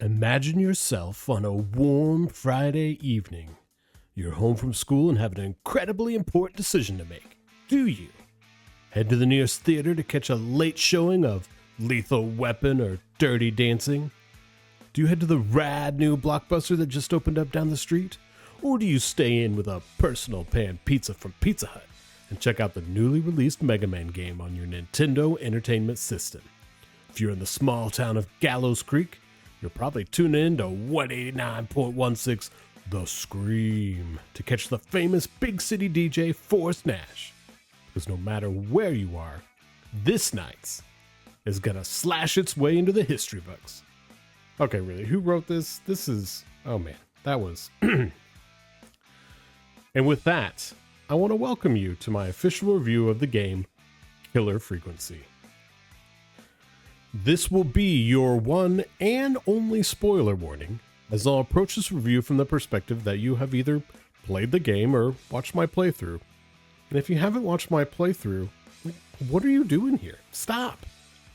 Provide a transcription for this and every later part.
Imagine yourself on a warm Friday evening. You're home from school and have an incredibly important decision to make. Do you head to the nearest theater to catch a late showing of Lethal Weapon or Dirty Dancing? Do you head to the rad new Blockbuster that just opened up down the street? Or do you stay in with a personal pan pizza from Pizza Hut and check out the newly released Mega Man game on your Nintendo Entertainment System? If you're in the small town of Gallows Creek, you're probably tuning in to 189.16 The Scream to catch the famous big city DJ Forrest Nash. Because no matter where you are, this night's is gonna slash its way into the history books. Okay, really, who wrote this? This is, oh man, that was... And with that, I want to welcome you to my official review of the game, Killer Frequency. This will be your one and only spoiler warning, as I'll approach this review from the perspective that you have either played the game or watched my playthrough. And if you haven't watched my playthrough, what are you doing here? Stop!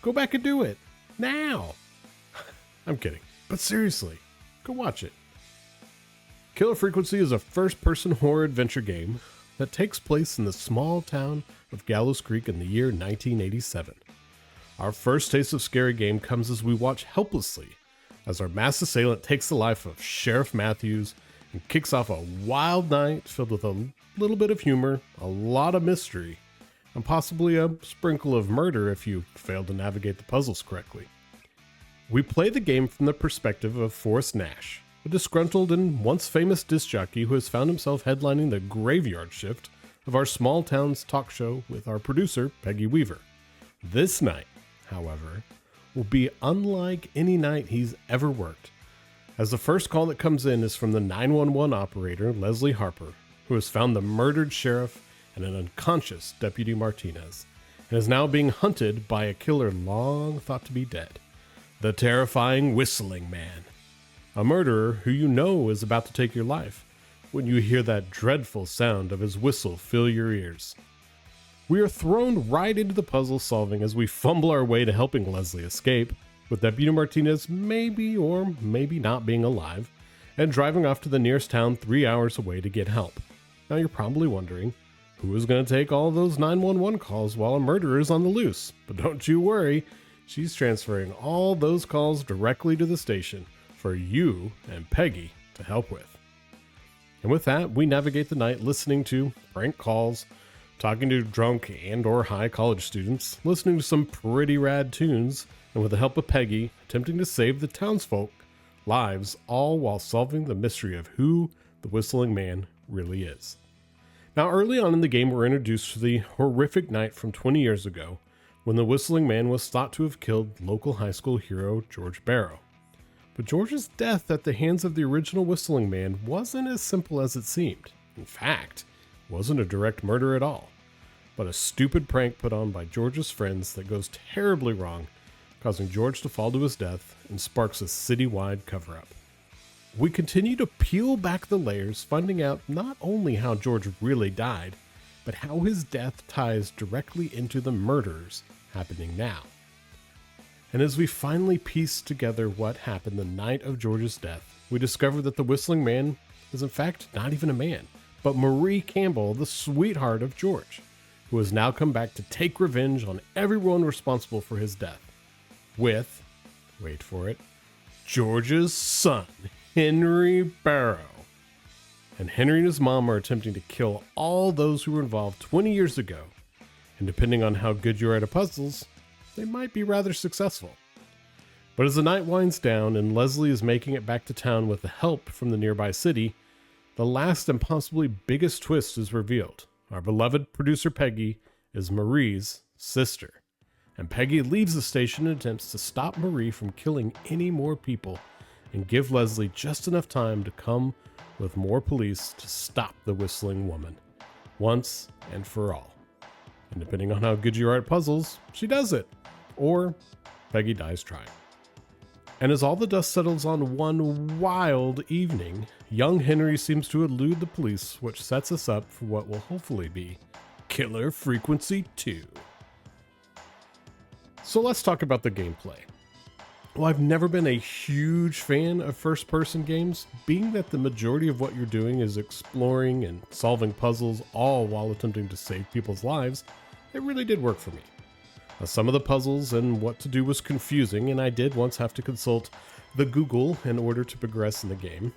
Go back and do it! Now! I'm kidding, but seriously, go watch it. Killer Frequency is a first-person horror adventure game that takes place in the small town of Gallows Creek in the year 1987. Our first taste of scary game comes as we watch helplessly as our mass assailant takes the life of Sheriff Matthews and kicks off a wild night filled with a little bit of humor, a lot of mystery, and possibly a sprinkle of murder if you fail to navigate the puzzles correctly. We play the game from the perspective of Forrest Nash, a disgruntled and once famous disc jockey who has found himself headlining the graveyard shift of our small town's talk show with our producer, Peggy Weaver. This night, however, will be unlike any night he's ever worked, as the first call that comes in is from the 911 operator, Leslie Harper, who has found the murdered sheriff and an unconscious Deputy Martinez, and is now being hunted by a killer long thought to be dead, the terrifying Whistling Man, a murderer who you know is about to take your life when you hear that dreadful sound of his whistle fill your ears. We are thrown right into the puzzle solving as we fumble our way to helping Leslie escape, with Deputy Martinez maybe or maybe not being alive, and driving off to the nearest town 3 hours away to get help. Now you're probably wondering, who is going to take all those 911 calls while a murderer is on the loose? But don't you worry, she's transferring all those calls directly to the station for you and Peggy to help with. And with that, we navigate the night listening to prank calls, talking to drunk and or high college students, listening to some pretty rad tunes, and with the help of Peggy, attempting to save the townsfolk lives, all while solving the mystery of who the Whistling Man really is. Now, early on in the game, we're introduced to the horrific night from 20 years ago, when the Whistling Man was thought to have killed local high school hero George Barrow. But George's death at the hands of the original Whistling Man wasn't as simple as it seemed. In fact, wasn't a direct murder at all, but a stupid prank put on by George's friends that goes terribly wrong, causing George to fall to his death and sparks a citywide cover-up. We continue to peel back the layers, finding out not only how George really died, but how his death ties directly into the murders happening now. And as we finally piece together what happened the night of George's death, we discover that the Whistling Man is in fact not even a man, but Marie Campbell, the sweetheart of George, who has now come back to take revenge on everyone responsible for his death. With, wait for it, George's son, Henry Barrow. And Henry and his mom are attempting to kill all those who were involved 20 years ago. And depending on how good you are at puzzles, they might be rather successful. But as the night winds down and Leslie is making it back to town with the help from the nearby city, the last and possibly biggest twist is revealed. Our beloved producer Peggy is Marie's sister. And Peggy leaves the station and attempts to stop Marie from killing any more people and give Leslie just enough time to come with more police to stop the Whistling Woman, once and for all. And depending on how good you are at puzzles, she does it. Or Peggy dies trying. And as all the dust settles on one wild evening, young Henry seems to elude the police, which sets us up for what will hopefully be Killer Frequency 2. So let's talk about the gameplay. Well, I've never been a huge fan of first-person games, being that the majority of what you're doing is exploring and solving puzzles, all while attempting to save people's lives. It really did work for me. Now, some of the puzzles and what to do was confusing, and I did once have to consult the Google in order to progress in the game.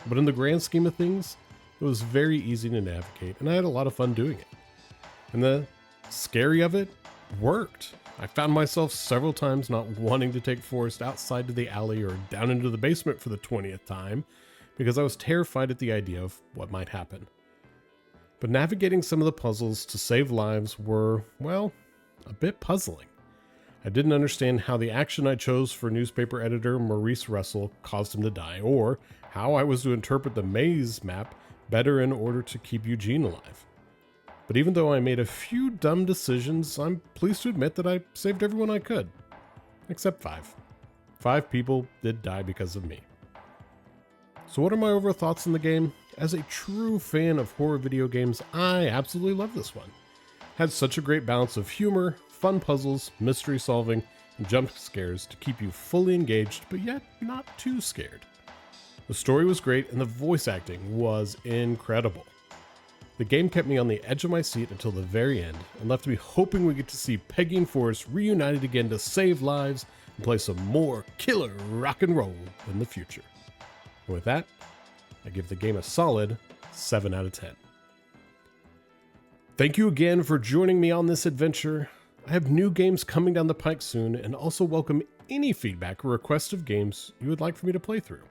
But in the grand scheme of things, it was very easy to navigate, and I had a lot of fun doing it. And the scary of it worked. I found myself several times not wanting to take Forrest outside to the alley or down into the basement for the 20th time because I was terrified at the idea of what might happen. But navigating some of the puzzles to save lives were, well, a bit puzzling. I didn't understand how the action I chose for newspaper editor Maurice Russell caused him to die, or how I was to interpret the maze map better in order to keep Eugene alive. But even though I made a few dumb decisions, I'm pleased to admit that I saved everyone I could. Except 5. 5 people did die because of me. So what are my overall thoughts on the game? As a true fan of horror video games, I absolutely love this one. Had such a great balance of humor, fun puzzles, mystery solving, and jump scares to keep you fully engaged, but yet not too scared. The story was great and the voice acting was incredible. The game kept me on the edge of my seat until the very end and left me hoping we get to see Peggy and Forrest reunited again to save lives and play some more killer rock and roll in the future. And with that, I give the game a solid 7 out of 10. Thank you again for joining me on this adventure. I have new games coming down the pike soon and also welcome any feedback or requests of games you would like for me to play through.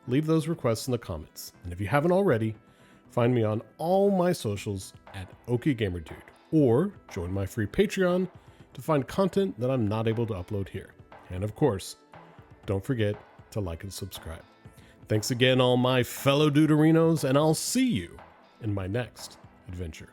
Leave those requests in the comments. And if you haven't already, find me on all my socials at OkieGamerDude, or join my free Patreon to find content that I'm not able to upload here. And of course, don't forget to like and subscribe. Thanks again, all my fellow Duderinos, and I'll see you in my next adventure.